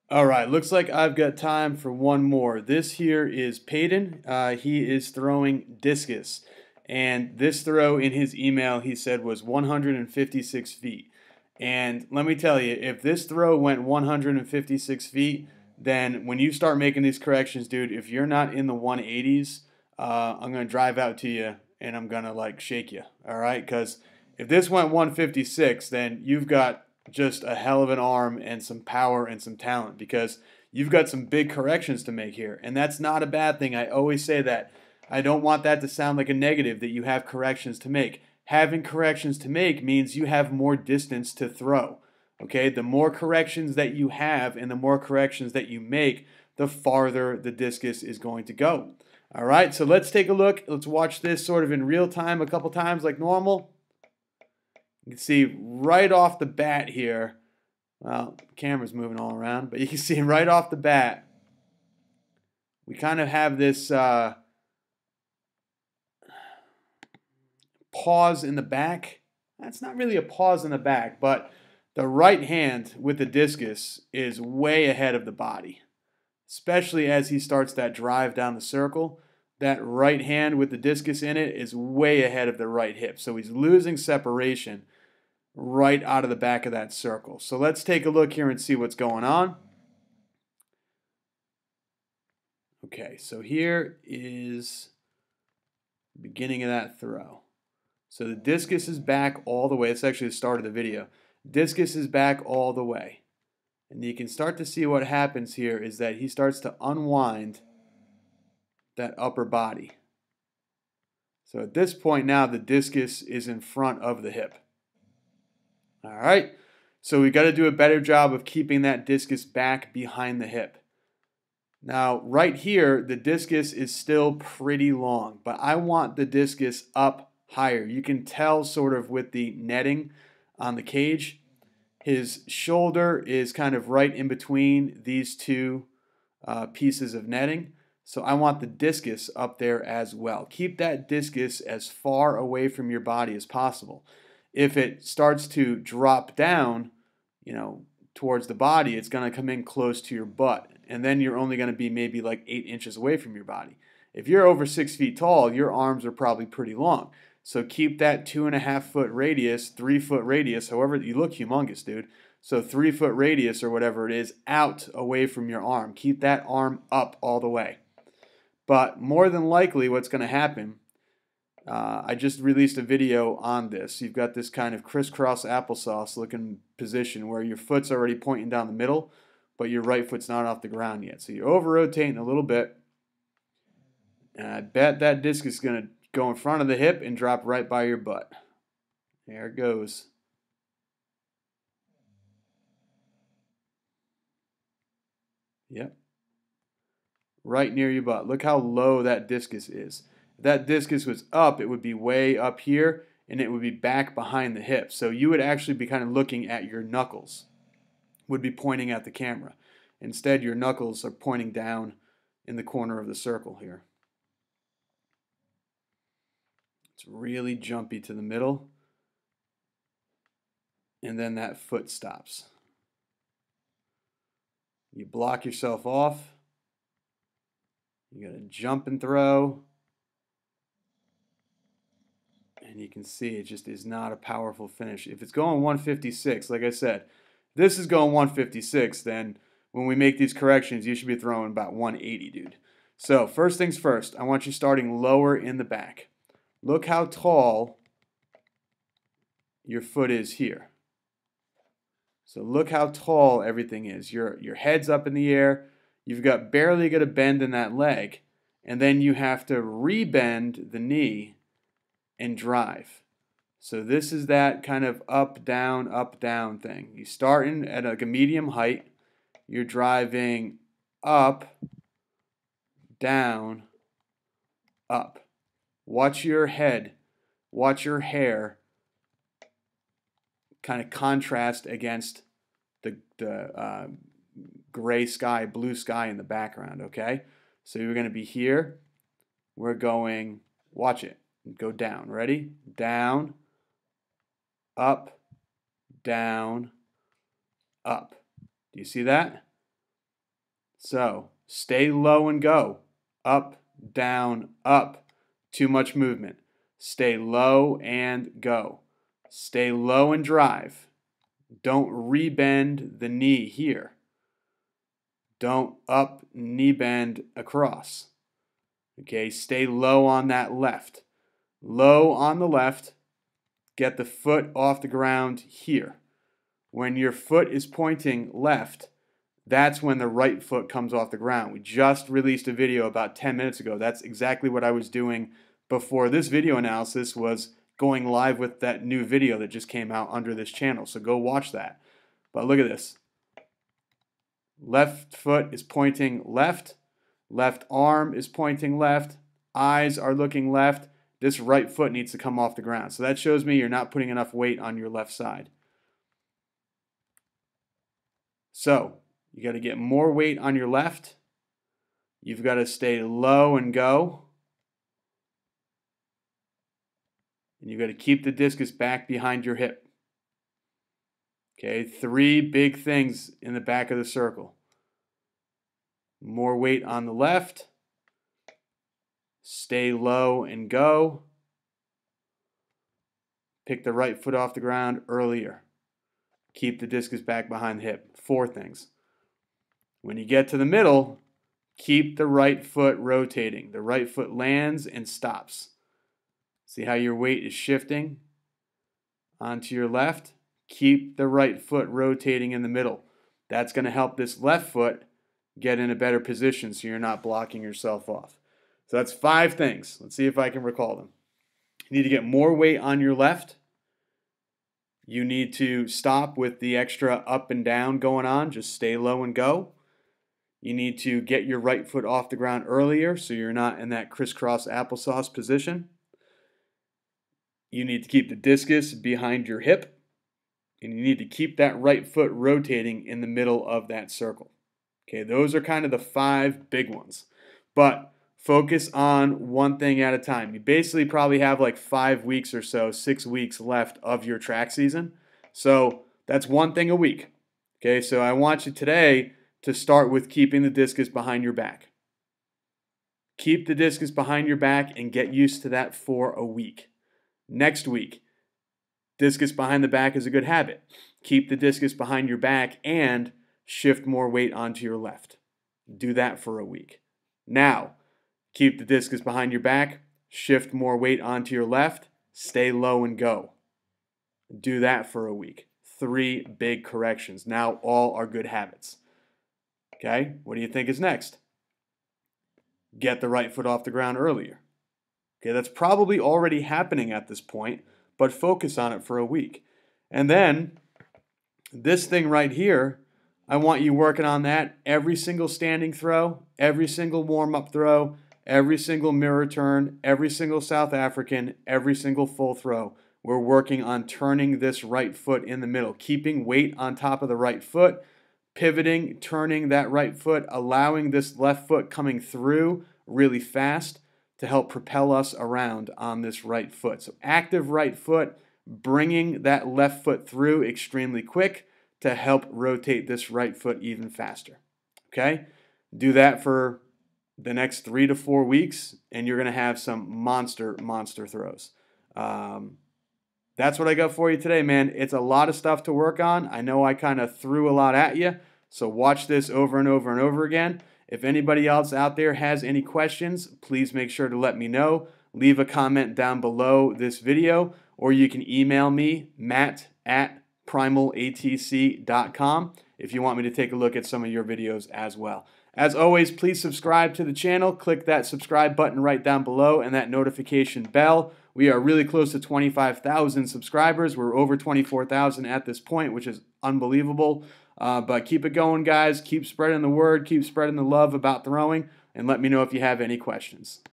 All right, looks like I've got time for one more. This here is Paden. He is throwing discus. And this throw in his email, he said, was 156 feet. And let me tell you, if this throw went 156 feet, then when you start making these corrections, dude, if you're not in the 180s, I'm going to drive out to you and I'm going to like shake you. All right? Because if this went 156, then you've got just a hell of an arm and some power and some talent because you've got some big corrections to make here. And that's not a bad thing. I always say that. I don't want that to sound like a negative that you have corrections to make. Having corrections to make means you have more distance to throw. Okay? The more corrections that you have and the more corrections that you make, the farther the discus is going to go. All right, so let's take a look. Let's watch this sort of in real time a couple times like normal. You can see right off the bat here, well, the camera's moving all around, but you can see right off the bat, we kind of have this pause in the back. That's not really a pause in the back, but the right hand with the discus is way ahead of the body, especially as he starts that drive down the circle. That right hand with the discus in it is way ahead of the right hip, so he's losing separation right out of the back of that circle. So let's take a look here and see what's going on. Okay, so here is the beginning of that throw. So the discus is back all the way. It's actually the start of the video. Discus is back all the way. And you can start to see what happens here is that he starts to unwind that upper body. So at this point now, the discus is in front of the hip. All right, so we got to do a better job of keeping that discus back behind the hip. Now, right here, the discus is still pretty long, but I want the discus up higher. You can tell sort of with the netting on the cage, his shoulder is kind of right in between these two pieces of netting. So I want the discus up there as well. Keep that discus as far away from your body as possible. If it starts to drop down, towards the body, it's going to come in close to your butt. And then you're only going to be maybe like 8 inches away from your body. If you're over 6 feet tall, your arms are probably pretty long. So keep that 2.5 foot radius, 3 foot radius, however, you look humongous, dude. So 3 foot radius or whatever it is, out away from your arm. Keep that arm up all the way. But more than likely what's going to happen, I just released a video on this. You've got this kind of crisscross applesauce looking position where your foot's already pointing down the middle, but your right foot's not off the ground yet. So you're over-rotating a little bit. And I bet that disc is going to go in front of the hip and drop right by your butt. There it goes. Yep. Right near your butt. Look how low that discus is. If that discus was up, it would be way up here, and it would be back behind the hip. So you would actually be kind of looking at your knuckles, would be pointing at the camera. Instead, your knuckles are pointing down in the corner of the circle here. It's really jumpy to the middle, and then that foot stops. You block yourself off. You got to jump and throw. And you can see it just is not a powerful finish. If it's going 156, like I said, this is going 156, then when we make these corrections, you should be throwing about 180, dude. So first things first, I want you starting lower in the back. Look how tall your foot is here. So look how tall everything is. Your head's up in the air. You've got barely got a bend in that leg. And then you have to rebend the knee and drive. So this is that kind of up, down thing. You start in at like a medium height. You're driving up, down, up. Watch your head. Watch your hair kind of contrast against the gray sky, blue sky in the background, okay? So you're going to be here. We're going, watch it. Go down. Ready? Down, up, down, up. Do you see that? So stay low and go. Up, down, up. Too much movement. Stay low and go. Stay low and drive. Don't rebend the knee here. Don't up knee bend across. Okay, stay low on that left. Low on the left. Get the foot off the ground here. When your foot is pointing left, that's when the right foot comes off the ground. We just released a video about 10 minutes ago. That's exactly what I was doing before this video analysis was going live with that new video that just came out under this channel. So go watch that. But look at this. Left foot is pointing left. Left arm is pointing left. Eyes are looking left. This right foot needs to come off the ground. So that shows me you're not putting enough weight on your left side. So you got to get more weight on your left. You've got to stay low and go. And you've got to keep the discus back behind your hip. Okay, 3 big things in the back of the circle. More weight on the left. Stay low and go. Pick the right foot off the ground earlier. Keep the discus back behind the hip. 4 things. When you get to the middle, keep the right foot rotating. The right foot lands and stops. See how your weight is shifting onto your left? Keep the right foot rotating in the middle. That's going to help this left foot get in a better position so you're not blocking yourself off. So that's 5 things. Let's see if I can recall them. You need to get more weight on your left. You need to stop with the extra up and down going on. Just stay low and go. You need to get your right foot off the ground earlier so you're not in that crisscross applesauce position. You need to keep the discus behind your hip. And you need to keep that right foot rotating in the middle of that circle. Okay, those are kind of the 5 big ones. But focus on one thing at a time. You basically probably have like 5 weeks or so, 6 weeks left of your track season. So that's one thing a week. Okay, so I want you today to start with keeping the discus behind your back. Keep the discus behind your back and get used to that for a week. Next week, discus behind the back is a good habit. Keep the discus behind your back and shift more weight onto your left. Do that for a week. Now, keep the discus behind your back, shift more weight onto your left, stay low and go. Do that for a week. 3 big corrections. Now all are good habits. Okay, what do you think is next? Get the right foot off the ground earlier. Okay, that's probably already happening at this point, but focus on it for a week. And then this thing right here, I want you working on that every single standing throw, every single warm-up throw, every single mirror turn, every single South African, every single full throw. We're working on turning this right foot in the middle, keeping weight on top of the right foot, pivoting, turning that right foot, allowing this left foot coming through really fast to help propel us around on this right foot. So active right foot, bringing that left foot through extremely quick to help rotate this right foot even faster. Okay? Do that for the next 3 to 4 weeks, and you're going to have some monster throws. That's what I got for you today, man. It's a lot of stuff to work on. I know I kind of threw a lot at you, so watch this over and over and over again. If anybody else out there has any questions, please make sure to let me know. Leave a comment down below this video, or you can email me, matt@primalatc.com, if you want me to take a look at some of your videos as well. As always, please subscribe to the channel. Click that subscribe button right down below and that notification bell. We are really close to 25,000 subscribers. We're over 24,000 at this point, which is unbelievable. But keep it going, guys. Keep spreading the word. Keep spreading the love about throwing. And let me know if you have any questions.